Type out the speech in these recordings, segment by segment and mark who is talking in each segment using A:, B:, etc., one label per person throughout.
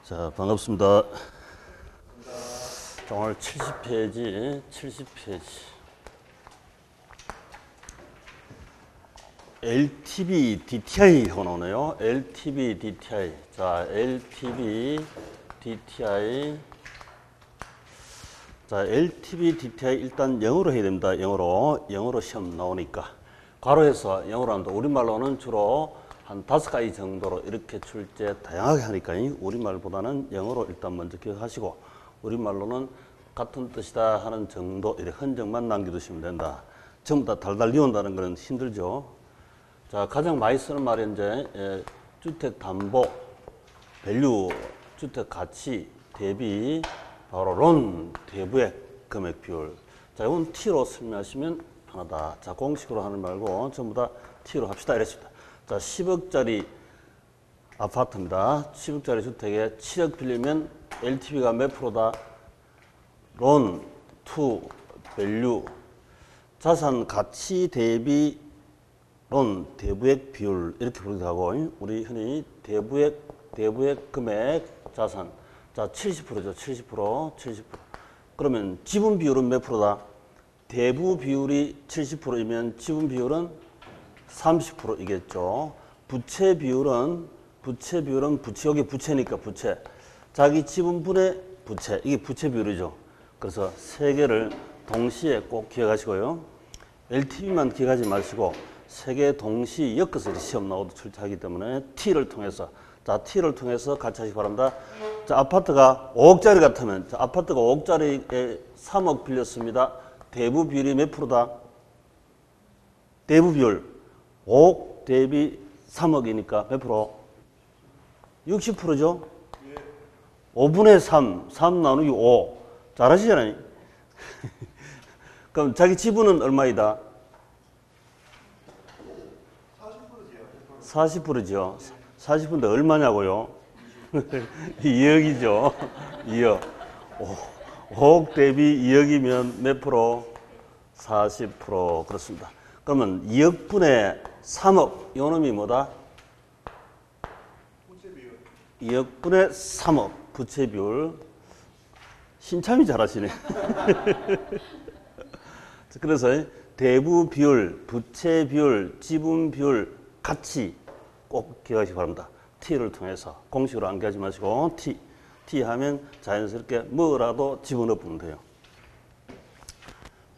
A: 자, 반갑습니다. 자, 오늘 70페이지. LTV DTI 하고 나오네요. LTV DTI. 자, LTV DTI. 자, LTV DTI 일단 영어로 해야 됩니다. 영어로 시험 나오니까. 괄호해서 영어로 합니다. 우리말로는 주로 한 5가지 정도로 이렇게 출제 다양하게 하니까 우리말보다는 영어로 일단 먼저 기억하시고, 우리말로는 같은 뜻이다 하는 정도 이렇게 흔적만 남겨두시면 된다. 전부 다 달달 이온다는 건 힘들죠. 자, 가장 많이 쓰는 말이 이제 주택 담보, 밸류, 주택 가치 대비 바로 론 대부액 금액 비율. 자, 이건 T로 설명하시면 편하다. 자, 공식으로 하는 말고 전부 다 T로 합시다. 이랬습니다. 자, 10억짜리 아파트입니다. 10억짜리 주택에 7억 빌리면 LTV가 몇 프로다? 론 투 밸류 자산 가치 대비 론 대부액 비율 이렇게 부르기도 하고, 우리 흔히 대부액 금액 자산. 자, 70%죠. 70%. 그러면 지분 비율은 몇 프로다? 대부 비율이 70%이면 지분 비율은 30%이겠죠. 부채 비율은 여기 부채니까 부채. 자기 지분분의 부채. 이게 부채 비율이죠. 그래서 세 개를 동시에 꼭 기억하시고요. LTV만 기억하지 마시고 세 개 동시 엮어서 시험 나오도 출제하기 때문에 T를 통해서, 자, T를 통해서 같이 하시기 바랍니다. 자, 아파트가 5억짜리 같으면, 자, 아파트가 5억짜리에 3억 빌렸습니다. 대부 비율이 몇 프로다? 대부 비율 5억 대비 3억이니까 몇 프로? 60%죠? 5분의 3 나누기 5. 잘하시잖아요. 그럼 자기 지분은 얼마이다? 40%죠. 40%인데 얼마냐고요? 2억이죠. 2억. 5억 대비 2억이면 몇 프로? 40%. 그렇습니다. 그러면 2억분의 3억. 요 놈이 뭐다? 2억분의 3억. 부채 비율. 신참이 잘하시네. 그래서 대부 비율, 부채 비율, 지분 비율, 가치 꼭 기억하시기 바랍니다. T를 통해서 공식으로 암기하지 마시고 T 하면 자연스럽게 뭐라도 집어넣어 보면 돼요.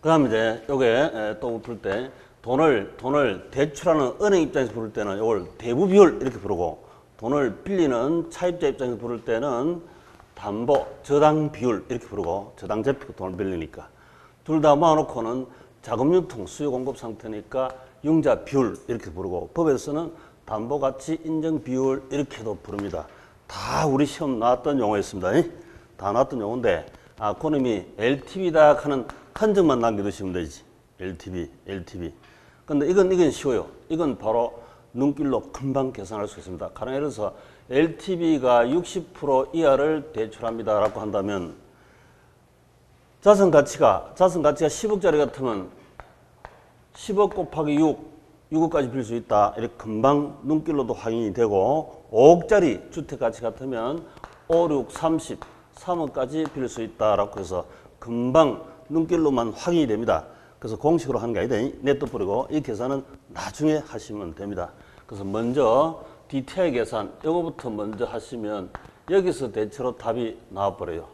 A: 그 다음에 이제 요게 또 풀 때 돈을 대출하는 은행 입장에서 부를 때는 이걸 대부 비율 이렇게 부르고, 돈을 빌리는 차입자 입장에서 부를 때는 담보 저당 비율 이렇게 부르고, 저당 잡히고 돈을 빌리니까 둘 다 모아놓고는 자금 유통 수요 공급 상태니까 융자 비율 이렇게 부르고, 법에서는 담보 가치 인정 비율 이렇게도 부릅니다. 다 우리 시험 나왔던 용어였습니다. 다 나왔던 용어인데, 그놈이 LTV다 하는 흔적만 남겨두시면 되지. LTV. 근데 이건 쉬워요. 이건 바로 눈길로 금방 계산할 수 있습니다. 가령 예를 들어서 LTV가 60% 이하를 대출합니다 라고 한다면, 자산 가치가 10억짜리 같으면 10억 곱하기 6억까지 빌 수 있다. 이렇게 금방 눈길로도 확인이 되고, 5억짜리 주택 가치 같으면 5, 6, 30, 3억까지 빌 수 있다라고 해서 금방 눈길로만 확인이 됩니다. 그래서 공식으로 하는 게 아니다. 냅둬버리고 이 계산은 나중에 하시면 됩니다. 그래서 먼저 DTI 계산, 이거부터 먼저 하시면 여기서 대체로 답이 나와버려요.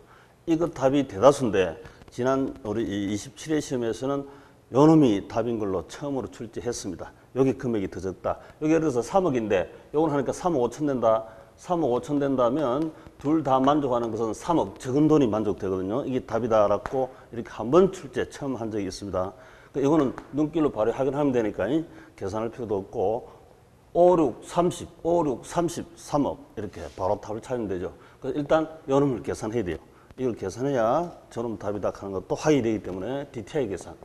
A: 이거 답이 대다수인데, 지난 우리 27회 시험에서는 요 놈이 답인 걸로 처음으로 출제했습니다. 여기 금액이 더 적다. 여기 예를 들어서 3억인데 요걸 하니까 3억 5천 된다. 3억 5천 된다면 둘 다 만족하는 것은 3억 적은 돈이 만족되거든요. 이게 답이다라고 이렇게 한번 출제 처음 한 적이 있습니다. 그러니까 이거는 눈길로 바로 확인하면 되니까 계산할 필요도 없고, 5, 6, 30, 3억 이렇게 바로 답을 찾으면 되죠. 그래서 일단 요 놈을 계산해야 돼요. 이걸 계산해야 저놈 답이다 하는 것도 확인이 되기 때문에 DTI 계산.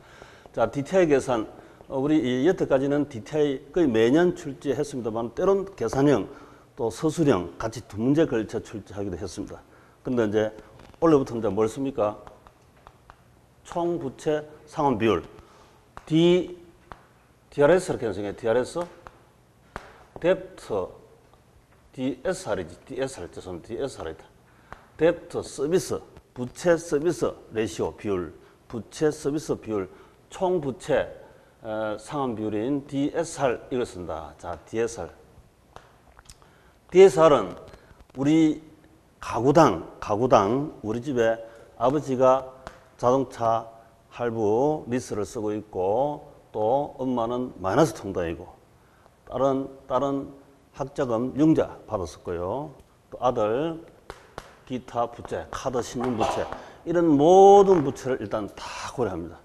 A: 자, DTI 계산. 우리 여태까지는 DTI 거의 매년 출제했습니다만, 때론 계산형 또 서술형 같이 두 문제 걸쳐 출제하기도 했습니다. 근데 이제 원래부터 이제 뭘 씁니까? 총 부채 상환 비율. DRS 이렇게 생각해요. DRS. 뎁트 DSR이지. DSR 죄송합니다. DSR이다. 뎁트 서비스, 부채 서비스 레시오 비율, 부채 서비스 비율, 총 부채 상환 비율인 DSR 이걸 쓴다. 자, DSR. DSR은 우리 가구당 우리 집에 아버지가 자동차 할부 리스를 쓰고 있고 또 엄마는 마이너스 통장이고 딸은 학자금 융자 받았었고요. 또 아들 기타 부채, 카드 신용 부채 이런 모든 부채를 일단 다 고려합니다.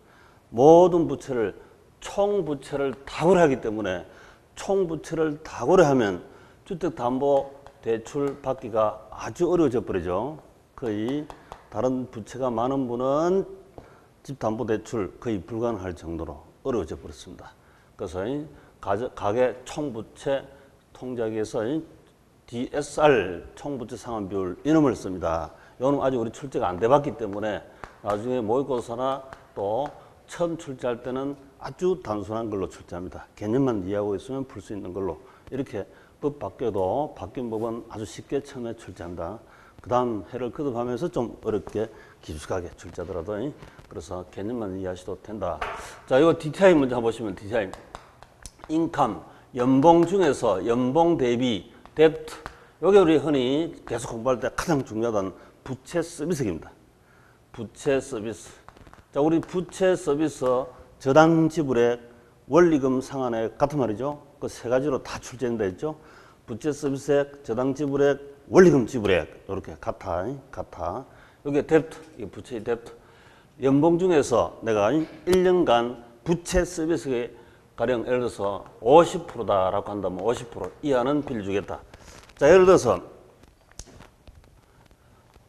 A: 모든 부채를 총 부채를 다 고려하기 때문에 총 부채를 다 고려하면 주택담보대출 받기가 아주 어려워져 버리죠. 거의 다른 부채가 많은 분은 집담보대출 거의 불가능할 정도로 어려워져 버렸습니다. 그래서 가계 총부채 통장에서 DSR 총부채 상환 비율 이놈을 씁니다. 이놈은 아직 우리 출제가 안 돼봤기 때문에 나중에 모의고사나 또 처음 출제할 때는 아주 단순한 걸로 출제합니다. 개념만 이해하고 있으면 풀 수 있는 걸로 이렇게 법 바뀌어도 바뀐 법은 아주 쉽게 처음에 출제한다. 그 다음 해를 거듭하면서 좀 어렵게 깊숙하게 출제하더라도 그래서 개념만 이해하셔도 된다. 자, 이거 DTI 문제 한번 보시면 DTI 인컴 연봉 중에서 연봉 대비 뎁트 이게 우리 흔히 계속 공부할 때 가장 중요하다는 부채 서비스입니다. 부채 서비스. 자, 우리 부채 서비스 저당 지불액 원리금 상환액 같은 말이죠. 그 세 가지로 다 출제된다 했죠. 부채 서비스액 저당 지불액 원리금 지불액 이렇게 같아. 이게 뎁트, 이게 부채 뎁트. 연봉 중에서 내가 1년간 부채 서비스에 가령 예를 들어서 50%다라고 한다면 50% 이하는 빌려주겠다. 자, 예를 들어서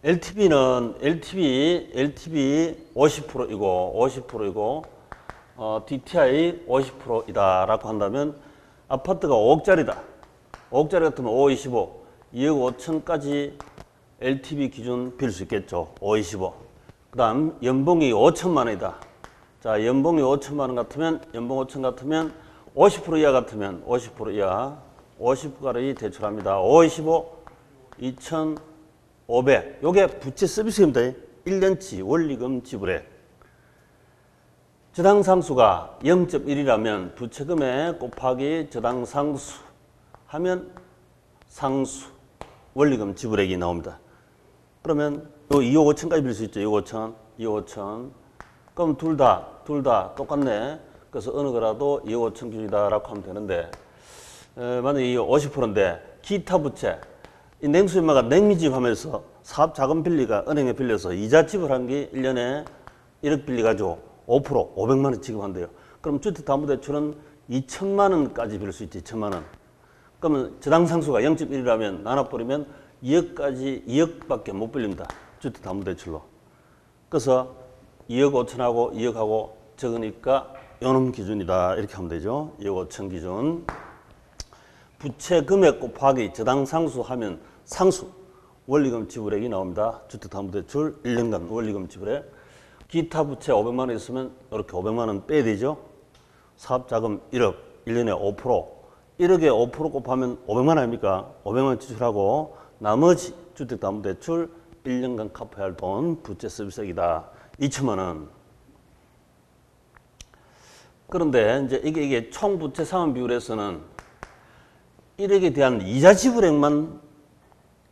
A: LTV는 LTV 50%이고 DTI 50%이다라고 한다면 아파트가 5억짜리다. 5억짜리 같으면 5, 25, 2억 5천까지 LTV 기준 빌릴 수 있겠죠. 5, 25. 그 다음 연봉이 5천만 원이다. 자, 연봉이 5천만 원 같으면 연봉 5천 같으면 50% 이하 같으면 50% 이하 50%까지 대출합니다. 5, 25, 2,500. 요게 부채 서비스입니다. 1년치 원리금 지불액. 저당상수가 0.1이라면 부채금액 곱하기 저당상수 하면 상수 원리금 지불액이 나옵니다. 그러면 요 2억 5천까지 빌릴 수 있죠. 2억 5천, 2억 5천. 그럼 둘 다 똑같네. 그래서 어느 거라도 2억 5천 기준이다라고 하면 되는데 만약에 이 50%인데 기타 부채 이 냉수인마가 냉미집 하면서 사업 자금 빌리가 은행에 빌려서 이자 지불한 게 1년에 1억 빌려가지고 5%, 500만 원 지급한대요. 그럼 주택담보대출은 2천만 원까지 빌릴 수 있지, 2천만 원. 그러면 저당상수가 0.1이라면 나눠버리면 2억밖에 못 빌립니다. 주택담보대출로. 그래서 2억 5천하고 2억하고 적으니까 요놈 기준이다. 이렇게 하면 되죠. 2억 5천 기준. 부채 금액 곱하기 저당상수 하면 상수. 원리금 지불액이 나옵니다. 주택담보대출 1년간 원리금 지불액. 기타 부채 500만 원 있으면 이렇게 500만 원 빼야 되죠. 사업자금 1억, 1년에 5%. 1억에 5% 곱하면 500만 원 아닙니까? 500만 원 지출하고 나머지 주택담보대출 1년간 갚아야 할 돈 부채 서비스액이다. 2천만 원. 그런데 이제 이게 총 부채 상환 비율에서는 1억에 대한 이자 지불액만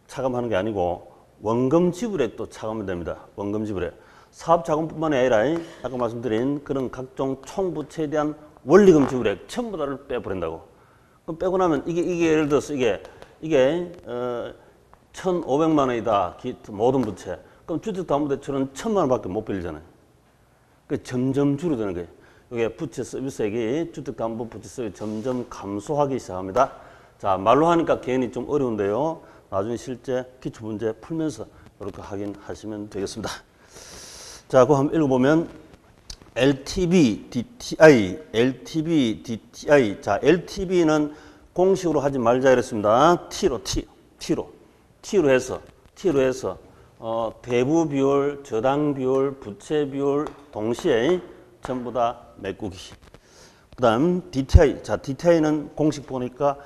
A: 차감하는 게 아니고 원금 지불액도 차감하면 됩니다. 원금 지불액. 사업자금뿐만이 아니라 아까 말씀드린 그런 각종 총부채에 대한 원리금 지불액 전부 다를 빼버린다고. 그럼 빼고 나면 이게 예를 들어서 이게 1,500만 원이다. 모든 부채. 그럼 주택담보대출은 1,000만 원밖에 못 빌리잖아요. 그 점점 줄어드는 거예요. 이게 부채 서비스액이 주택담보 부채 서비스 점점 감소하기 시작합니다. 자, 말로 하니까 괜히 좀 어려운데요. 나중에 실제 기출문제 풀면서 이렇게 확인하시면 되겠습니다. 자, 그거 한번 읽어보면 LTV, DTI. 자, LTV는 공식으로 하지 말자 이랬습니다. T로 해서 대부 비율, 저당 비율, 부채 비율 동시에 전부 다 메꾸기. 그 다음 DTI. 자, DTI는 공식 보니까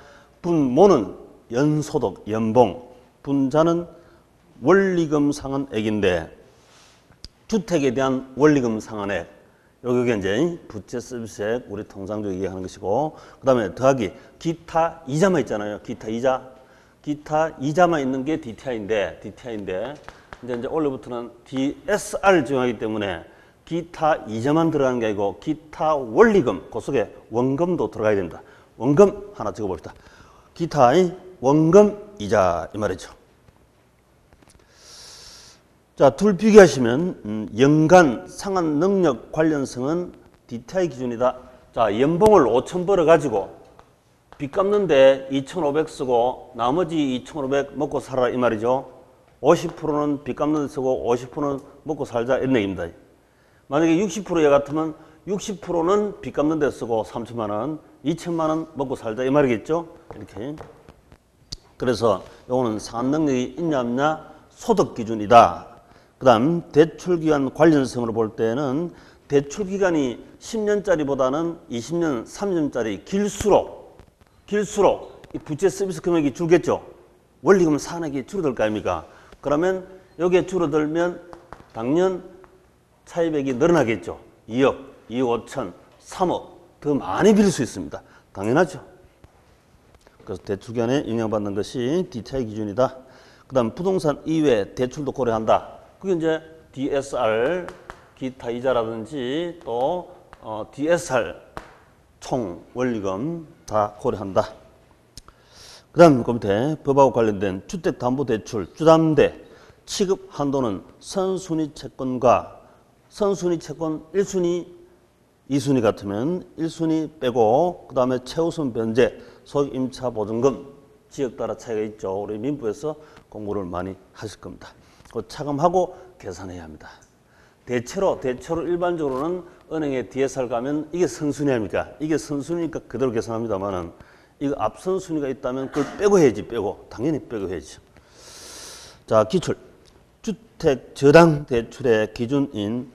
A: 분모는 연소득, 연봉, 분자는 원리금 상환액인데 주택에 대한 원리금 상환액 요게 이제 부채 서비스액 우리 통상적으로 얘기하는 것이고 그다음에 더하기 기타 이자만 있잖아요. 기타 이자만 있는 게 DTI인데 이제 원래부터는 DSR 적용하기 때문에 기타 이자만 들어가는 게 아니고 기타 원리금 그 속에 원금도 들어가야 됩니다. 원금 하나 적어봅시다. 기타의 원금 이자 이 말이죠. 자, 둘 비교하시면 연간 상환 능력 관련성은 DTI 기준이다. 자, 연봉을 5천 벌어가지고 빚 갚는데 2,500 쓰고 나머지 2,500 먹고 살아라 이 말이죠. 50%는 빚 갚는 데 쓰고 50%는 먹고 살자 이런 얘기입니다. 만약에 60%에 같으면 60%는 빚 갚는 데 쓰고 3천만 원, 2천만 원 먹고 살자 이 말이겠죠. 이렇게. 그래서 요거는 상환 능력이 있냐 없냐 소득 기준이다. 그 다음 대출기간 관련성으로 볼 때는 대출기간이 10년짜리보다는 20년, 30년짜리 길수록 이 부채 서비스 금액이 줄겠죠. 원리금 상환액이 줄어들 거 아닙니까? 그러면 여기에 줄어들면 당연 차입액이 늘어나겠죠. 2억, 2억 5천, 3억 더 많이 빌릴 수 있습니다. 당연하죠. 그래서 대출기간에 영향받는 것이 DTI 기준이다. 그 다음 부동산 이외 대출도 고려한다. 그게 이제 DSR 기타 이자라든지 또 DSR 총 원리금 다 고려한다. 그 다음 그 밑에 법하고 관련된 주택담보대출 주담대 취급 한도는 선순위 채권과 선순위 채권 1순위, 2순위 같으면 1순위 빼고 그 다음에 최우선 변제, 소액 임차 보증금 지역 따라 차이가 있죠. 우리 민부에서 공부를 많이 하실 겁니다. 그 차감하고 계산해야 합니다. 대체로 일반적으로는 은행에 DSR 가면 이게 선순위 아닙니까? 이게 선순위니까 그대로 계산합니다만은 이거 앞선순위가 있다면 그걸 빼고 해야지 당연히 빼고 해야지. 자, 기출. 주택 저당 대출의 기준인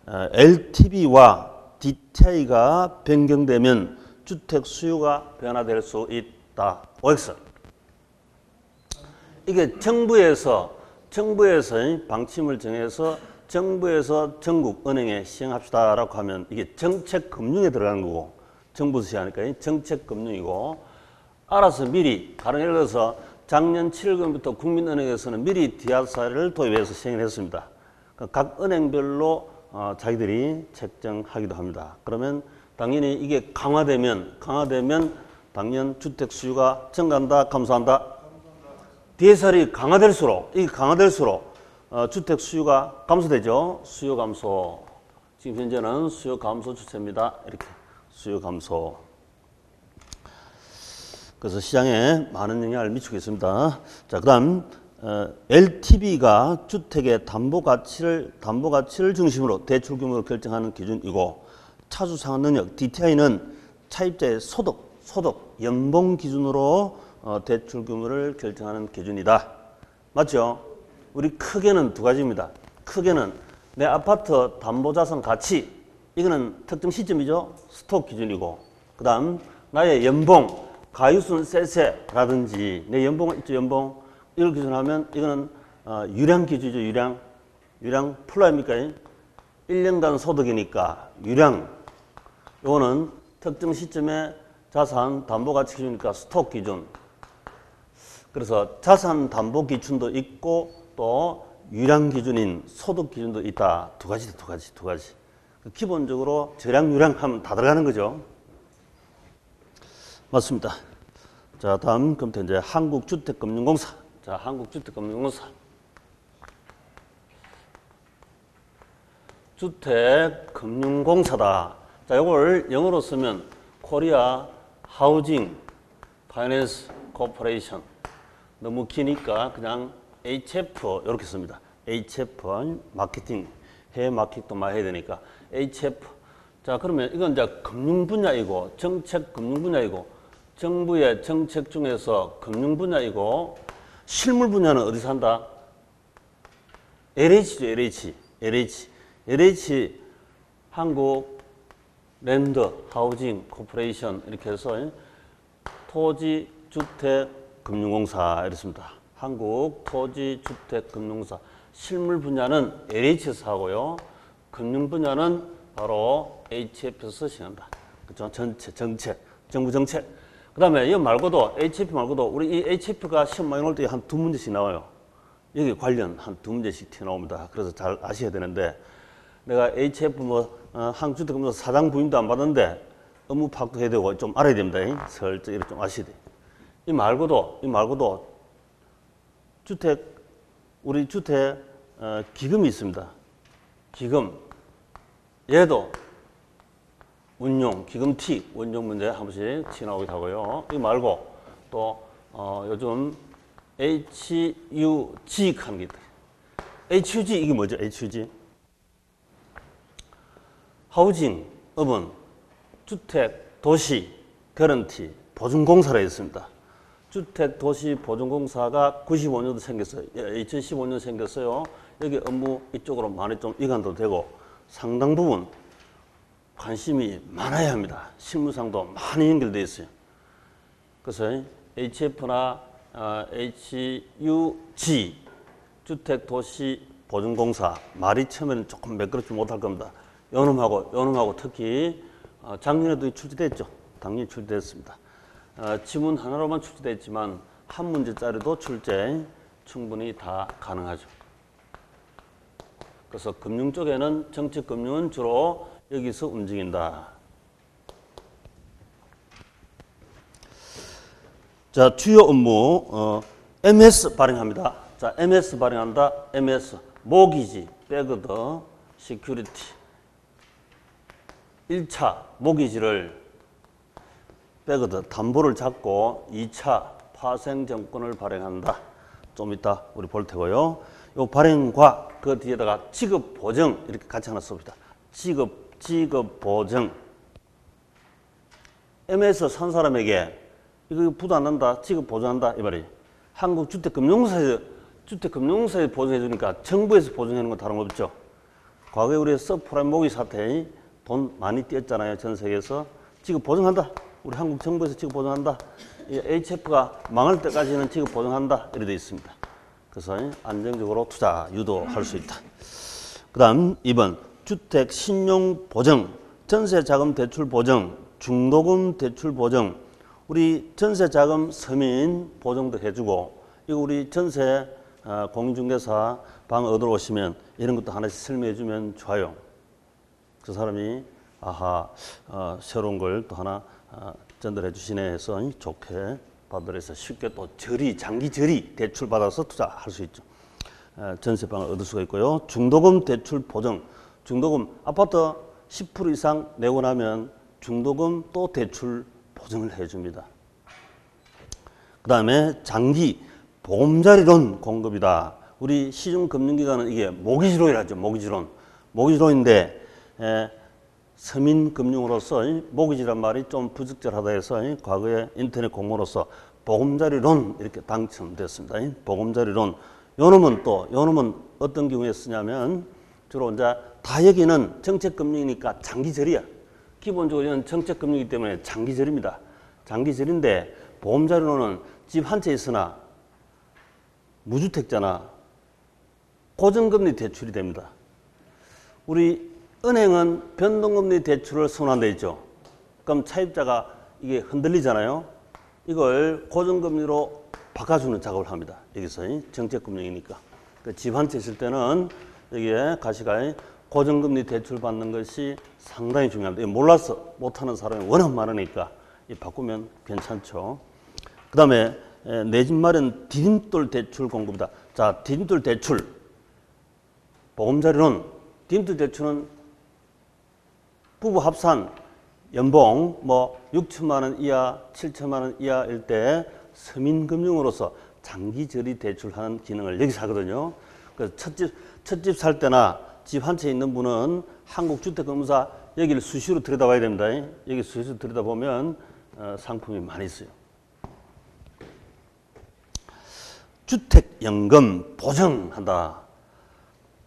A: LTV와 DTI가 변경되면 주택 수요가 변화될 수 있다. OX. 이게 정부에서 방침을 정해서 정부에서 전국 은행에 시행합시다라고 하면 이게 정책 금융에 들어가는 거고 정부에서 시행하니까 정책 금융이고 알아서 미리 가령 예를 들어서 작년 7월부터 국민은행에서는 미리 DSR을 도입해서 시행을 했습니다. 각 은행별로 자기들이 책정하기도 합니다. 그러면 당연히 이게 강화되면 당연 주택 수요가 증가한다, 감소한다. DSR이 강화될수록 주택 수요가 감소되죠. 수요 감소. 지금 현재는 수요 감소 추세입니다. 이렇게 수요 감소. 그래서 시장에 많은 영향을 미치고 있습니다. 자, 그다음 LTV가 주택의 담보 가치를 중심으로 대출 규모를 결정하는 기준이고 차주 상환 능력 DTI는 차입자의 소득 연봉 기준으로 대출 규모를 결정하는 기준이다. 맞죠? 우리 크게는 두 가지입니다. 크게는 내 아파트 담보자산 가치 이거는 특정 시점이죠. 스톡 기준이고 그 다음 나의 연봉 가유순 세세라든지 내 연봉은 있죠. 연봉 이걸 기준하면 이거는 유량 기준이죠. 유량 플라입니까? 1년간 소득이니까 유량 요거는 특정 시점에 자산 담보 가치 기준이니까 스톡 기준. 그래서 자산 담보 기준도 있고 또 유량 기준인 소득 기준도 있다. 두 가지. 기본적으로 저량 유량 하면 다 들어가는 거죠. 맞습니다. 자, 다음 그럼 이제 한국주택금융공사. 자, 한국주택금융공사. 주택금융공사다. 자, 이걸 영어로 쓰면 코리아 하우징 파이낸스 코퍼레이션. 너무 기니까 그냥 HF 이렇게 씁니다. HF 마케팅 해외 마케팅도 많이 해야 되니까 HF. 자, 그러면 이건 이제 금융 분야이고 정책 금융 분야이고 정부의 정책 중에서 금융 분야이고 실물 분야는 어디서 한다? LH죠. LH 한국 랜드 하우징 코퍼레이션 이렇게 해서 토지 주택 금융공사 이렇습니다. 한국토지주택금융사. 실물 분야는 LH에서 하고요. 금융 분야는 바로 HF에서 시행한다. 그죠? 전체, 정책, 정부 정책. 그 다음에 이거 말고도, HF 말고도, 우리 이 HF가 시험 많이 나올 때 한 2문제씩 나와요. 여기 관련 한 2문제씩 튀어나옵니다. 그래서 잘 아셔야 되는데, 내가 HF 한국주택금융사 사장 부임도 안 받았는데, 업무 파악도 해야 되고, 좀 알아야 됩니다. 설정 이렇게 좀 아셔야 돼. 이 말고도, 우리 주택, 기금이 있습니다. 기금. 얘도 운용, 기금T, 원정 문제 한 번씩 튀어나오기도 하고요. 이거 말고 또 요즘 HUG 하는 게 있다. HUG 이게 뭐죠? HUG? 하우징, 어번, 주택, 도시, 거런티, 보증공사라 있습니다. 주택, 도시, 보증공사가 95년도 생겼어요. 2015년 생겼어요. 여기 업무 이쪽으로 많이 좀 이관도 되고 상당 부분 관심이 많아야 합니다. 실무상도 많이 연결되어 있어요. 그래서 HF나 HUG, 주택도시보증공사 말이 처음에는 조금 매끄럽지 못할 겁니다. 요놈하고 특히 작년에도 출제됐죠. 당연히 출제됐습니다. 지문 하나로만 출제됐지만 한 문제짜리도 출제 충분히 다 가능하죠. 그래서 금융 쪽에는 정책금융은 주로 여기서 움직인다. 자, 주요 업무 MS 발행합니다. 자, MS 발행한다. MS 모기지, 백어드, 시큐리티. 1차 모기지를 백어드 담보를 잡고 2차 파생증권을 발행한다. 좀 이따 우리 볼 테고요. 요 발행과 그 뒤에다가 지급 보증 이렇게 같이 하나 씁니다. 지급 보증. MS 산 사람에게 이거 부도 안 난다. 지급 보증한다 이 말이. 한국주택금융사에서 보증해 주니까 정부에서 보증하는 건 다름없죠. 과거에 우리 서프라임 모기 사태 돈 많이 띄었잖아요. 전 세계에서. 지급 보증한다. 우리 한국 정부에서 지급 보증한다. HF가 망할 때까지는 지급 보증한다. 이렇게 되어 있습니다. 그래서 안정적으로 투자 유도할 수 있다. 그 다음 2번 주택 신용 보증, 전세 자금 대출 보증, 중도금 대출 보증. 우리 전세 자금 서민 보증도 해주고 이거 우리 전세 공인중개사 방 얻으러 오시면 이런 것도 하나씩 설명해 주면 좋아요. 그 사람이 아하 새로운 걸 또 하나 전달해 주시네 해서 좋게 받으래서 쉽게 또 장기 저리 대출 받아서 투자할 수 있죠. 전세방을 얻을 수가 있고요. 중도금 대출 보증. 중도금 아파트 10% 이상 내고 나면 중도금 또 대출 보증을 해줍니다. 그 다음에 장기 보금자리론 공급이다. 우리 시중금융기관은 이게 모기지론이라죠. 모기지론인데 서민금융으로서 모기지란 말이 좀 부적절하다 해서 과거에 인터넷 공모로서 보금자리론 이렇게 당첨됐습니다. 보금자리론. 요놈은 어떤 경우에 쓰냐면 주로 이제 다 여기는 정책금융이니까 장기절이야. 기본적으로 이건 정책금융이기 때문에 장기절입니다. 장기절인데 보금자리론은 집 한 채 있으나 무주택자나 고정금리 대출이 됩니다. 우리 은행은 변동금리 대출을 선호한다 했죠. 그럼 차입자가 이게 흔들리잖아요. 이걸 고정금리로 바꿔주는 작업을 합니다. 여기서 정책금융이니까. 집 한 채 있을 때는 여기에 가시가 고정금리 대출 받는 것이 상당히 중요합니다. 몰라서 못하는 사람이 워낙 많으니까 바꾸면 괜찮죠. 그 다음에 내 집 마련 디딤돌 대출 공급이다. 자, 디딤돌 대출. 보금자리론. 디딤돌 대출은 부부 합산 연봉 6천만 원 이하, 7천만 원 이하일 때 서민금융으로서 장기저리 대출하는 기능을 여기서 하거든요. 그래서 첫집 살 때나 집 한 채 있는 분은 한국주택금융사 여기를 수시로 들여다봐야 됩니다. 여기 수시로 들여다보면 상품이 많이 있어요. 주택연금 보증한다.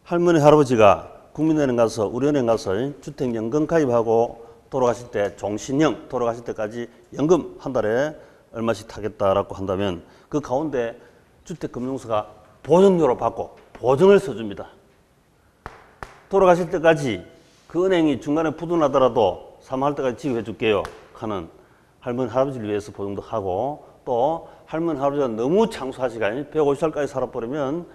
A: 할머니, 할아버지가 국민은행 가서 우리은행 가서 주택연금 가입하고 돌아가실 때 종신형 돌아가실 때까지 연금 한 달에 얼마씩 타겠다라고 한다면 그 가운데 주택금융사가 보증료로 받고 보증을 써줍니다. 돌아가실 때까지 그 은행이 중간에 부도나더라도 사망할 때까지 지급해 줄게요 하는 할머니 할아버지를 위해서 보증도 하고, 또 할머니 할아버지가 너무 장수하시가 150살까지 살아버리면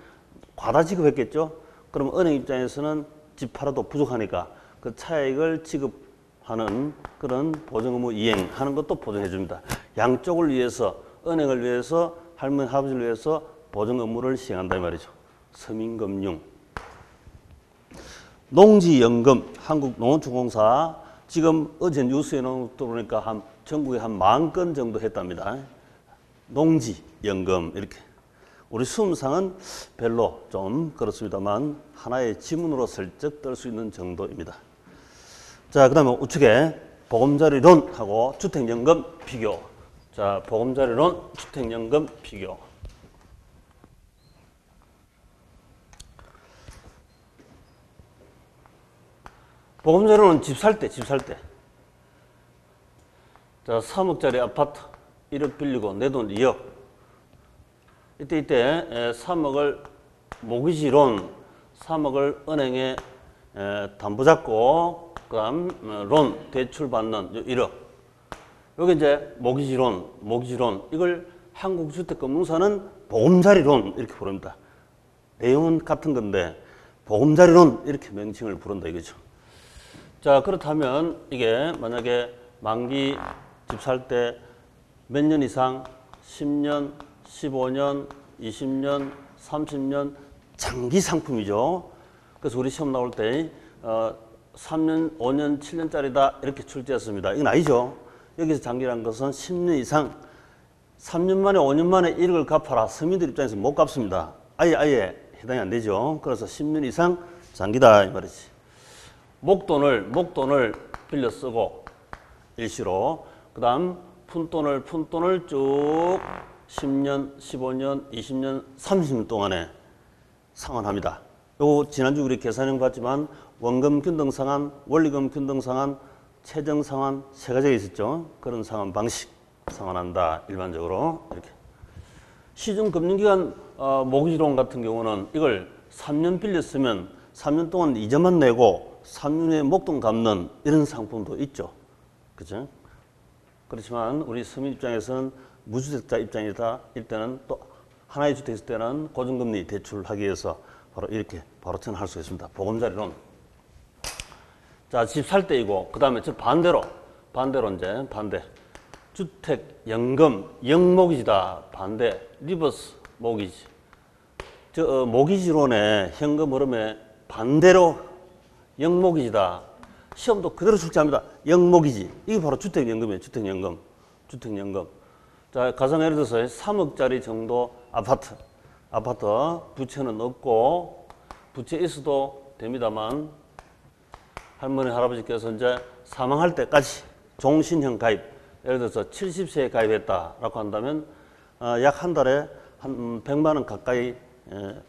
A: 과다 지급했겠죠. 그럼 은행 입장에서는 집 팔아도 부족하니까 그 차액을 지급하는 그런 보증 의무 이행하는 것도 보증해 줍니다. 양쪽을 위해서, 은행을 위해서, 할머니 할아버지를 위해서 보증 의무를 시행한다 이 말이죠. 서민금융. 농지연금, 한국농어촌공사 지금 어제 뉴스에 들어오니까 전국에 한 10,000건 정도 했답니다. 농지연금 이렇게. 우리 수험상은 별로 좀 그렇습니다만 하나의 지문으로 슬쩍 뜰 수 있는 정도입니다. 자, 그 다음에 우측에 보금자리론하고 주택연금 비교. 자, 보금자리론, 주택연금 비교. 보금자리론은 집 살 때. 자, 3억짜리 아파트 1억 빌리고 내 돈 2억. 이때 3억을 모기지론, 3억을 은행에 담보 잡고 그다음 론 대출 받는 1억. 여기 이제 모기지론 이걸 한국주택금융사는 보금자리론 이렇게 부릅니다. 내용은 같은 건데 보금자리론 이렇게 명칭을 부른다 이거죠. 자, 그렇다면 이게 만약에 만기 집 살 때 몇 년 이상 10년, 15년, 20년, 30년 장기 상품이죠. 그래서 우리 시험 나올 때 3년, 5년, 7년짜리다 이렇게 출제했습니다. 이건 아니죠. 여기서 장기란 것은 10년 이상, 3년 만에 5년 만에 1억을 갚아라. 서민들 입장에서 못 갚습니다. 아예 해당이 안 되죠. 그래서 10년 이상 장기다 이 말이지. 목돈을 빌려 쓰고 일시로, 그 다음 푼돈을 쭉 10년, 15년, 20년, 30년 동안에 상환합니다. 요 지난주 우리 계산형 봤지만 원금 균등상환, 원리금 균등상환, 최정상환 세 가지가 있었죠. 그런 상환 방식 상환한다 일반적으로 이렇게. 시중금융기관 모기지론 같은 경우는 이걸 3년 빌렸으면 3년 동안 이자만 내고 3년 후에 목돈 갚는 이런 상품도 있죠. 그죠? 그렇지만 우리 서민 입장에서는 무주택자 입장이다. 이때는 또 하나의 주택 있을 때는 고정금리 대출을 하기 위해서 바로 이렇게 바로 전할 수 있습니다. 보금자리론. 자, 집 살 때이고, 그 다음에 저 반대로 이제 반대. 주택연금 영모기지다. 반대. 리버스 모기지. 저 모기지론의 현금 흐름에 반대로 영모기지다. 시험도 그대로 출제합니다. 영모기지. 이게 바로 주택연금이에요. 주택연금. 자, 가령 예를 들어서 3억짜리 정도 아파트 부채는 없고, 부채 있어도 됩니다만, 할머니, 할아버지께서 이제 사망할 때까지 종신형 가입, 예를 들어서 70세에 가입했다라고 한다면, 약 한 달에 한 100만 원 가까이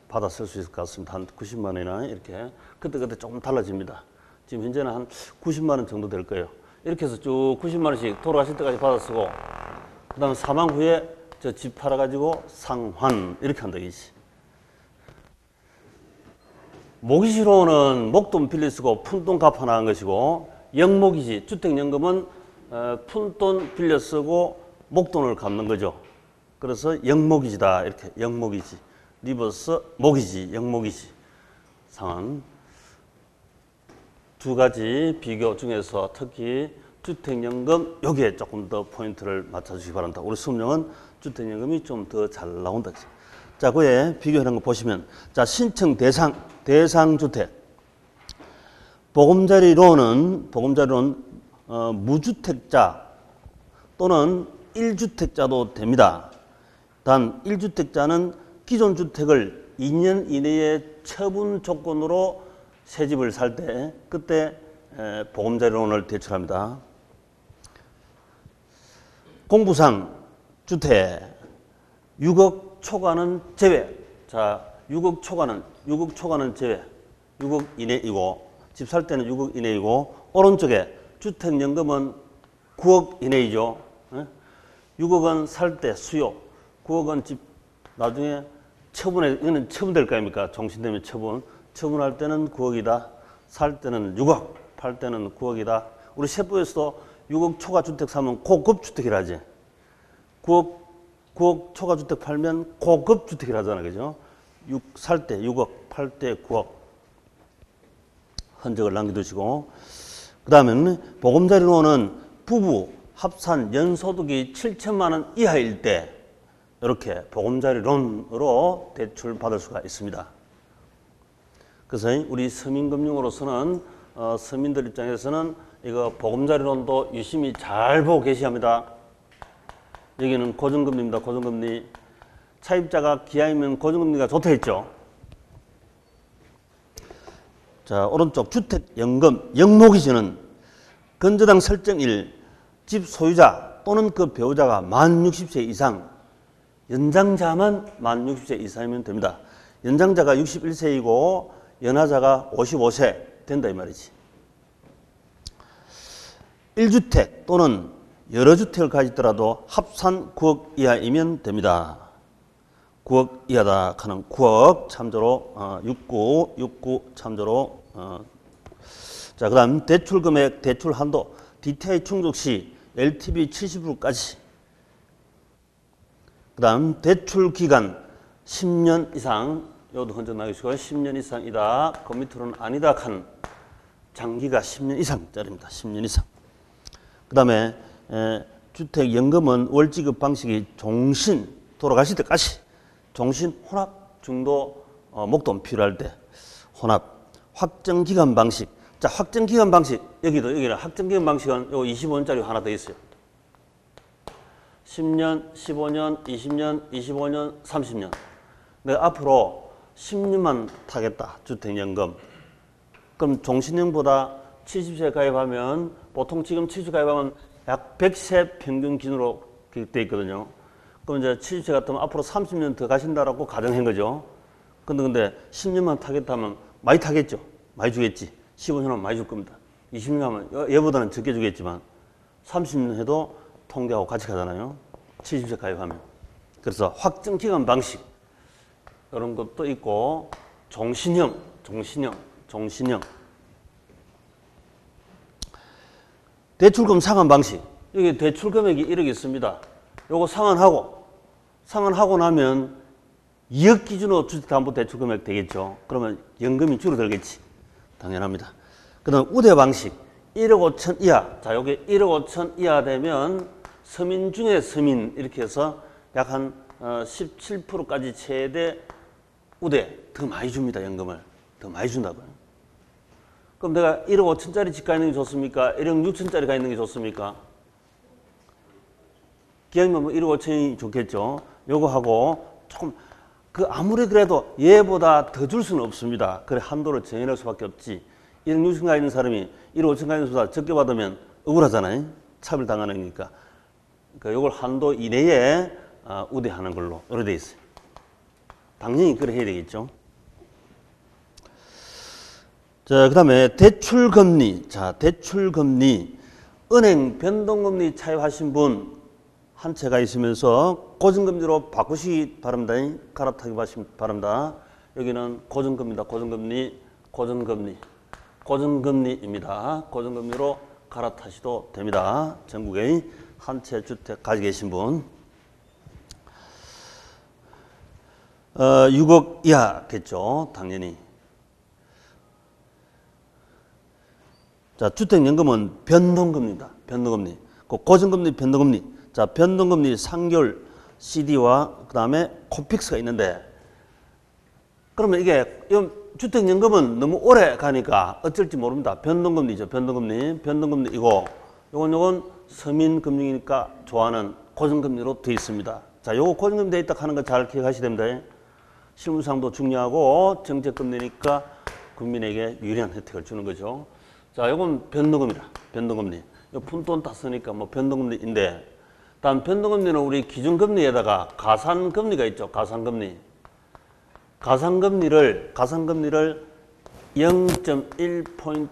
A: 받아 쓸 수 있을 것 같습니다. 한 90만 원이나 이렇게. 그때 조금 달라집니다. 지금 현재는 한 90만 원 정도 될 거예요. 이렇게 해서 쭉 90만 원씩 돌아가실 때까지 받아 쓰고, 그 다음 사망 후에 저 집 팔아가지고 상환 이렇게 한다 이지. 모기지로는 목돈 빌려 쓰고 푼돈 갚아 나간 것이고, 영모기지, 주택연금은 푼돈 빌려 쓰고 목돈을 갚는 거죠. 그래서 영모기지다 이렇게. 영모기지, 리버스 모기지, 영모기지 상환. 두 가지 비교 중에서 특히 주택연금 여기에 조금 더 포인트를 맞춰주시기 바랍니다. 우리 수험령은 주택연금이 좀 더 잘 나온다. 자, 그에 비교하는 거 보시면, 자, 신청 대상주택. 보금자리론은 무주택자 또는 1주택자도 됩니다. 단 1주택자는 기존 주택을 2년 이내에 처분 조건으로 새 집을 살 때 그때 보금자리론을 대출합니다. 공부상 주택 6억 초과는 제외. 자, 6억 초과는 제외. 6억 이내이고, 집 살 때는 6억 이내이고, 오른쪽에 주택연금은 9억 이내이죠. 6억은 살 때 수요, 9억은 집 나중에 처분해, 이거는 처분될 거 아닙니까? 종신되면 처분. 처분할 때는 9억이다. 살 때는 6억, 팔 때는 9억이다. 우리 세부에서도 6억 초과주택 사면 고급주택이라 하지. 9억 초과주택 팔면 고급주택이라 하잖아. 그죠? 살 때 6억, 팔 때 9억. 흔적을 남겨두시고. 그 다음에 보금자리론은 부부 합산 연소득이 7천만 원 이하일 때 이렇게 보금자리론으로 대출 받을 수가 있습니다. 그래서 우리 서민금융으로서는 서민들 입장에서는 이거 보금자리론도 유심히 잘 보고 계셔야 합니다. 여기는 고정금리입니다. 고정금리. 차입자가 기하이면 고정금리가 좋다 했죠. 자, 오른쪽 주택연금 영목이시는 건저당 설정일 집 소유자 또는 그 배우자가 만 60세 이상, 연장자만 만 60세 이상이면 됩니다. 연장자가 61세이고 연하자가 55세 된다 이 말이지. 1주택 또는 여러 주택을 가지더라도 합산 9억 이하이면 됩니다. 9억 이하다 하는 9억 참조로 69 참조로 자, 그다음 대출 금액, 대출 한도, DTI 충족 시 LTV 70%까지. 그다음 대출 기간 10년 이상. 요도 흔적 나기시고 10년 이상이다. 그 밑으로는 아니다 한 장기가 10년 이상짜리입니다. 10년 이상. 그다음에 주택연금은 월지급 방식이 종신 돌아가실 때까지 종신 혼합 중도 목돈 필요할 때 혼합 확정기간 방식. 자, 확정기간 방식 여기는 확정기간 방식은 요 25년짜리 하나 더 있어요. 10년, 15년, 20년, 25년, 30년. 내가 앞으로 10년만 타겠다. 주택연금. 그럼 종신형보다 70세 가입하면 보통 지금 70세 가입하면 약 100세 평균 기준으로 돼 있거든요. 그럼 이제 70세 같으면 앞으로 30년 더 가신다라고 가정한 거죠. 근데 10년만 타겠다 하면 많이 타겠죠. 많이 주겠지. 15년 하면 많이 줄 겁니다. 20년 하면 얘보다는 적게 주겠지만 30년 해도 통계하고 같이 가잖아요. 70세 가입하면. 그래서 확정기간 방식 이런 것도 있고 종신형. 대출금 상환 방식. 여기 대출 금액이 1억 있습니다. 요거 상환하고 나면 2억 기준으로 주택담보대출 금액 되겠죠. 그러면 연금이 줄어들겠지. 당연합니다. 그 다음 우대 방식. 1억 5천 이하. 자, 여기 1억 5천 이하 되면 서민 중에 서민 이렇게 해서 약 한 17%까지 최대 우대 더 많이 줍니다. 연금을. 더 많이 준다고요. 그럼 내가 1억 5천짜리 집 가 있는 게 좋습니까? 1억 6천짜리 가 있는 게 좋습니까? 기왕이면 뭐 1억 5천이 좋겠죠. 요거 하고 조금 아무리 그래도 얘보다 더 줄 수는 없습니다. 그래 한도를 정해낼 수밖에 없지. 1억 6천 가 있는 사람이 1억 5천 가 있는 수보다 적게 받으면 억울하잖아요. 차별 당하는 거니까. 그러니까 요걸 한도 이내에 우대하는 걸로 이렇게 돼 있어요. 당연히 그래 해야 되겠죠. 자, 그 다음에 대출금리. 자, 대출금리. 은행 변동금리 차입하신 분 한 채가 있으면서 고정금리로 바꾸시기 바랍니다. 갈아타기 바랍니다. 여기는 고정금리입니다. 고정금리입니다. 고정금리로 갈아타셔도 됩니다. 전국에 한 채 주택 가지고 계신 분. 6억 이하겠죠. 당연히. 자, 주택연금은 변동금리입니다. 변동금리. 고정금리, 변동금리. 자, 변동금리 3개월 CD와 그 다음에 코픽스가 있는데, 그러면 이게 주택연금은 너무 오래 가니까 어쩔지 모릅니다. 변동금리죠. 변동금리이고, 요건 서민금융이니까 좋아하는 고정금리로 되어 있습니다. 자, 요거 고정금리 되어 있다 하는 거 잘 기억하셔야 됩니다. 실무상도 중요하고 정책금리니까 국민에게 유리한 혜택을 주는 거죠. 자, 요건 변동금리라. 변동금리. 요 푼돈 다 쓰니까 뭐 변동금리인데, 다음 변동금리는 우리 기준금리에다가 가산금리가 있죠. 가산금리를 0.1포인트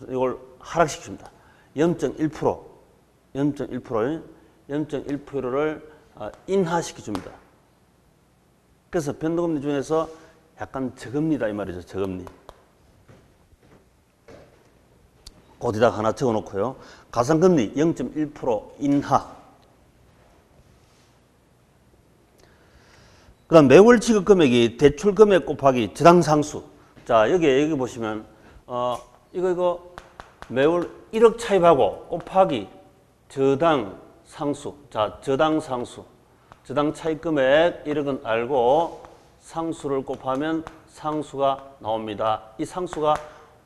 A: 이걸 하락시킵니다. 0.1%를 인하시켜 줍니다. 그래서 변동금리 중에서 약간 저금리다 이 말이죠. 저금리. 거기다 하나 적어놓고요. 가상금리 0.1% 인하. 그 다음 매월 지급금액이 대출금액 곱하기 저당상수. 자, 여기 보시면, 이거 매월 1억 차입하고 곱하기 저당상수. 자, 저당상수. 저당 차입금액 1억은 알고 상수를 곱하면 상수가 나옵니다. 이 상수가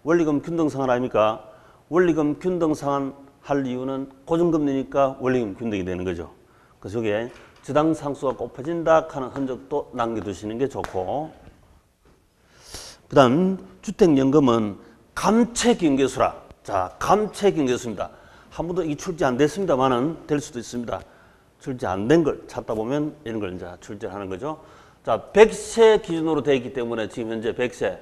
A: 원리금 균등상환 아닙니까? 원리금 균등상환 할 이유는 고정금리니까 원리금 균등이 되는 거죠. 그래서 여기에 저당상수가 곱해진다 하는 흔적도 남겨두시는 게 좋고, 그 다음 주택연금은 감채기인계수라. 자, 감채기인계수입니다. 한 번도 이게 출제 안 됐습니다만은 될 수도 있습니다. 출제 안 된 걸 찾다 보면 이런 걸 이제 출제를 하는 거죠. 자, 100세 기준으로 되어 있기 때문에 지금 현재 100세.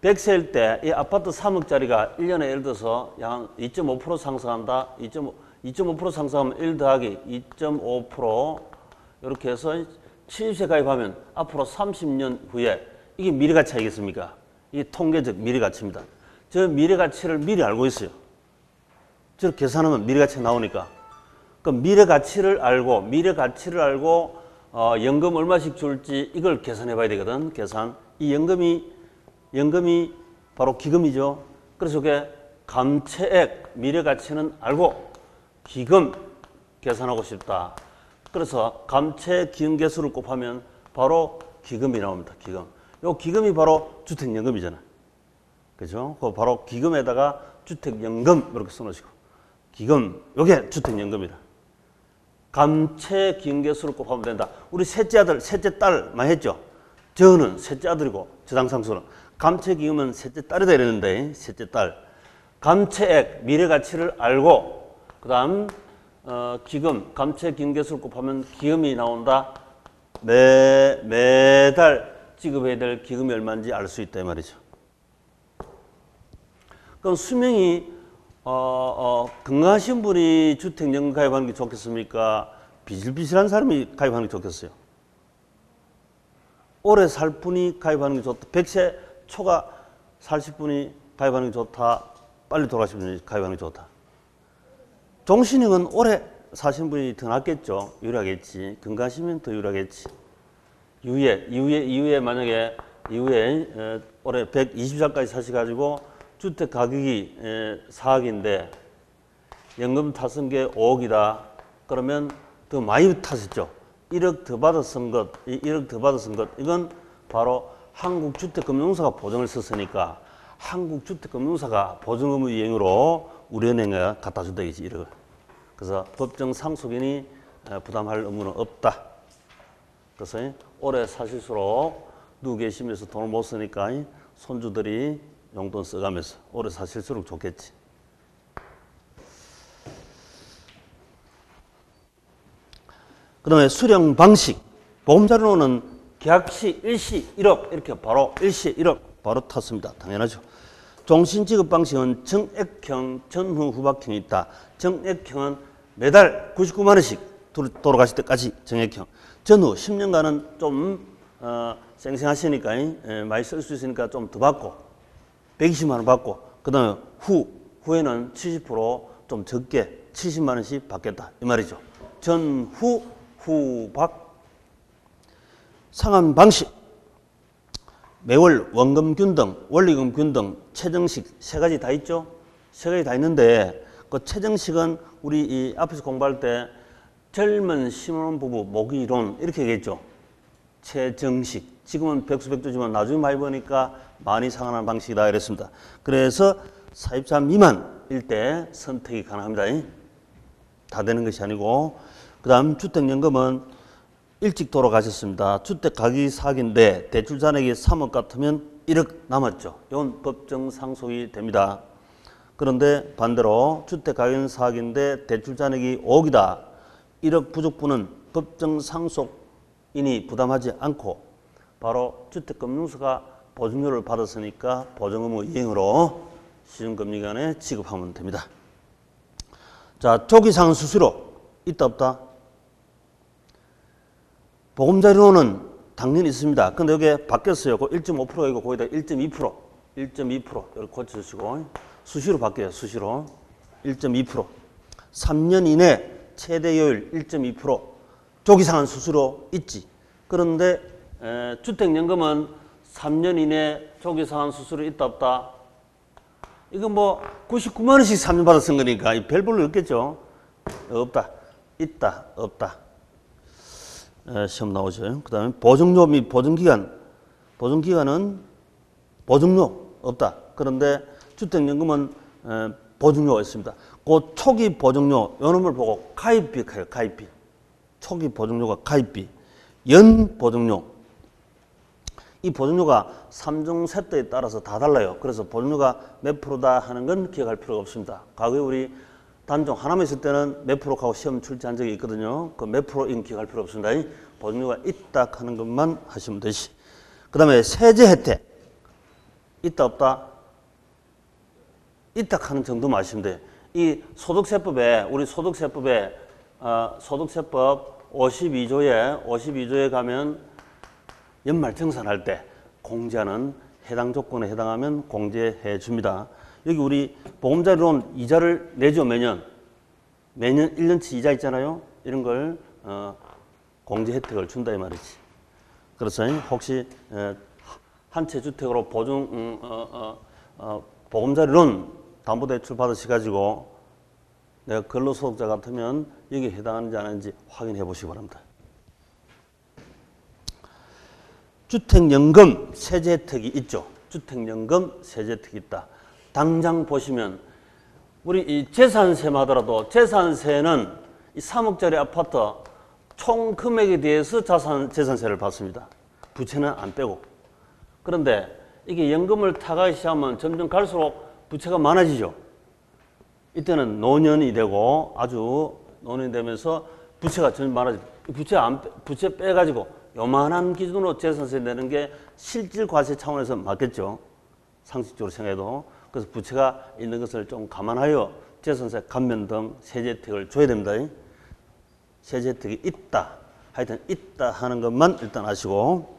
A: 100세일 때 이 아파트 3억짜리가 1년에 예를 들어서 약 2.5% 상승한다. 2.5% 상승하면 1 더하기 2.5% 이렇게 해서 70세 가입하면 앞으로 30년 후에 이게 미래가치 아니겠습니까? 이게 통계적 미래가치입니다. 저 미래가치를 미리 알고 있어요. 저렇게 계산하면 미래가치가 나오니까. 그럼 미래가치를 알고 연금 얼마씩 줄지 이걸 계산해 봐야 되거든. 계산. 이 연금이 바로 기금이죠. 그래서 그게 감채액 미래가치는 알고 기금 계산하고 싶다. 그래서 감채 기금계수를 곱하면 바로 기금이 나옵니다. 기금. 요 기금이 바로 주택연금이잖아. 그죠? 그 바로 기금에다가 주택연금 이렇게 써놓으시고 기금 요게 주택연금이다. 감채 기금계수를 곱하면 된다. 우리 셋째 아들, 셋째 딸 많이 했죠? 저는 셋째 아들이고 저당상수는 감채 기금은 셋째 딸이다 이랬는데 셋째 딸. 감채액 미래가치를 알고 그다음 기금 감채 기금계수를 곱하면 기금이 나온다. 매달 지급해야 될 기금이 얼마인지 알 수 있다 이 말이죠. 그럼 수명이 건강하신 분이 주택연금 가입하는 게 좋겠습니까? 비실비실한 사람이 가입하는 게 좋겠어요? 오래 살 분이 가입하는 게 좋다. 100세 초가 사실 분이 가입하는 게 좋다. 빨리 돌아가신 분이 가입하는 게 좋다. 종신형은 오래 사신 분이 더 낫겠죠. 유리하겠지. 건강하시면 더 유리하겠지. 이후에 만약에 올해 120살까지 사셔가지고 주택 가격이 4억인데 연금 타선 게 5억이다. 그러면 더 많이 타셨죠. 1억 더 받았은 것, 이건 바로 한국주택금융공사가 보증을 썼으니까 한국주택금융공사가 보증의무 이행으로 우리은행에 갖다 준다 이지 1억을. 그래서 법정 상속인이 부담할 의무는 없다. 그래서 오래 사실수록 누구 계시면서 돈을 못 쓰니까 손주들이 용돈 써가면서 오래 사실수록 좋겠지. 그 다음에 수령 방식. 보험자료는 계약시 일시 1억 이렇게 바로 일시 1억 바로 탔습니다. 당연하죠. 종신지급 방식은 정액형, 전후 후박형이 있다. 정액형은 매달 99만 원씩 돌아가실 때까지 정액형. 전후 10년간은 좀 쌩쌩하시니까 많이 쓸 수 있으니까 좀 더 받고 120만 원 받고 그 다음에 후에는 70%좀 적게 70만 원씩 받겠다 이 말이죠. 전후 후박. 상환 방식. 매월 원금 균등, 원리금 균등, 최정식 세 가지 다 있죠. 세 가지 다 있는데 그 최정식은 우리 이 앞에서 공부할 때 젊은 신혼부부 모기론 이렇게 얘기했죠. 최정식. 지금은 백수백조지만 나중에 많이 보니까 많이 상환하는 방식이다 이랬습니다. 그래서 44 미만일 때 선택이 가능합니다. 다 되는 것이 아니고. 그 다음 주택연금은 일찍 돌아가셨습니다. 주택 가격이 4억인데 대출 잔액이 3억 같으면 1억 남았죠. 이건 법정 상속이 됩니다. 그런데 반대로 주택 가격은 4억인데 대출 잔액이 5억이다. 1억 부족분은 법정 상속인이 부담하지 않고 바로 주택금융사가 보증료를 받았으니까 보증의무 이행으로 시중금리기관에 지급하면 됩니다. 자, 조기상환 수수료 있다 없다? 보험자료는 당연히 있습니다. 근데 여기 바뀌었어요. 1.5%가 있고 거기다 1.2%, 1.2% 이렇게 고쳐주시고 수시로 바뀌어요. 수시로 1.2%. 3년 이내 최대요율 1.2% 조기 상환 수수료 있지. 그런데 주택연금은 3년 이내 조기 상환 수수료 있다 없다? 이거 뭐 99만 원씩 3년 받아 쓴 거니까 별볼로 없겠죠. 없다. 있다. 없다. 시험 나오죠. 그 다음에 보증료 및 보증기간. 보증기간은 보증료 없다. 그런데 주택연금은 보증료가 있습니다. 그 초기 보증료 요 놈을 보고 가입비 가요. 가입비. 초기 보증료가 가입비. 연 보증료. 이 보증료가 3종 세대에 따라서 다 달라요. 그래서 보증료가 몇 프로다 하는 건 기억할 필요가 없습니다. 과거에 우리 단종 하나만 있을 때는 몇 프로 하고 시험 출제한 적이 있거든요. 그 몇 프로인 기억할 필요 없습니다. 보증료가 있다 하는 것만 하시면 되지. 그 다음에 세제 혜택. 있다 없다? 있다 하는 정도만 아시면 돼요. 이 소득세법에 우리 소득세법에 소득세법 52조에 가면 연말정산할 때 공제하는 해당 조건에 해당하면 공제해 줍니다. 여기 우리 보험자료론 이자를 내죠. 매년 1년치 이자 있잖아요. 이런 걸 공제 혜택을 준다 이 말이지. 그래서 혹시 한 채 주택으로 보험자료론 담보대출 받으셔가지고 내가 근로소득자 같으면 여기에 해당하는지 안 하는지 확인해 보시기 바랍니다. 주택연금 세제 혜택이 있죠. 주택연금 세제 혜택이 있다. 당장 보시면 우리 이 재산세만 하더라도 재산세는 이 3억짜리 아파트 총 금액에 대해서 재산세를 받습니다. 부채는 안 빼고. 그런데 이게 연금을 타가기 시작하면 점점 갈수록 부채가 많아지죠. 이때는 노년이 되고 아주 노년이 되면서 부채가 점점 많아지고 부채 빼가지고 요만한 기준으로 재산세 내는 게 실질 과세 차원에서 맞겠죠. 상식적으로 생각해도. 그래서 부채가 있는 것을 좀 감안하여 재산세 감면 등 세제 혜택을 줘야 됩니다. 세제 혜택이 있다. 하여튼 있다 하는 것만 일단 아시고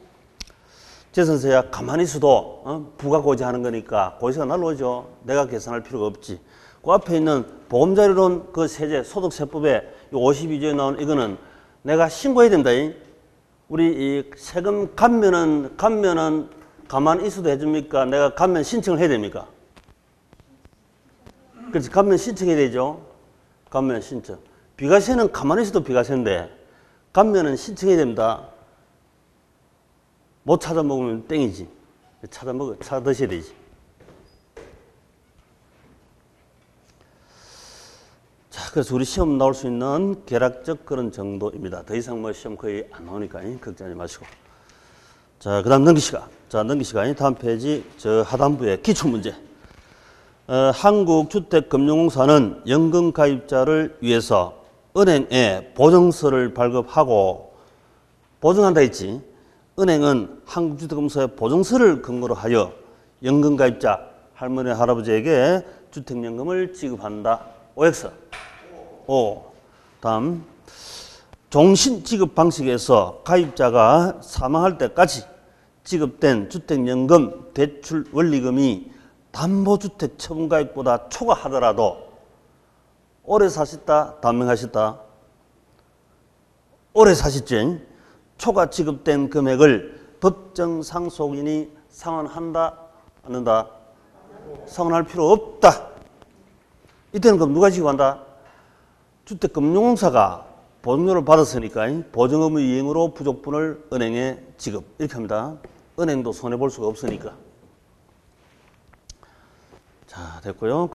A: 재산세야 가만히 있어도 부가고지하는 거니까 고지가 날라오죠. 내가 계산할 필요가 없지. 그 앞에 있는 보험자료론 그 세제 소득세법에 52조에 나온 이거는 내가 신고해야 된다. 우리 이 세금 감면은 가만히 있어도 해줍니까? 내가 감면 신청을 해야 됩니까? 그렇지. 감면 신청해야 되죠. 감면 신청. 비과세는 가만히 있어도 비과세인데 감면은 신청해야 됩니다. 못 찾아 먹으면 땡이지. 찾아 드셔야 되지. 자, 그래서 우리 시험 나올 수 있는 계략적 그런 정도입니다. 더 이상 뭐 시험 거의 안 나오니까 걱정하지 마시고. 자, 그 다음 넘기시가. 자, 넘기시가. 다음 페이지 저 하단부의 기출문제. 한국주택금융공사는 연금가입자를 위해서 은행에 보증서를 발급하고 보증한다 했지. 은행은 한국주택금융공사의 보증서를 근거로 하여 연금가입자 할머니 할아버지에게 주택연금을 지급한다. OX. 오. 다음 종신지급 방식에서 가입자가 사망할 때까지 지급된 주택연금 대출 원리금이 담보주택 처분가액보다 초과하더라도 오래 사셨다, 단명하셨다. 오래 사셨죠. 초과 지급된 금액을 법정 상속인이 상환한다, 안 한다? 상환할 필요 없다. 이때는 그럼 누가 지급한다? 주택금융공사가 보증료를 받았으니까 보증 의무 이행으로 부족분을 은행에 지급 이렇게 합니다. 은행도 손해볼 수가 없으니까. 자, 됐고요.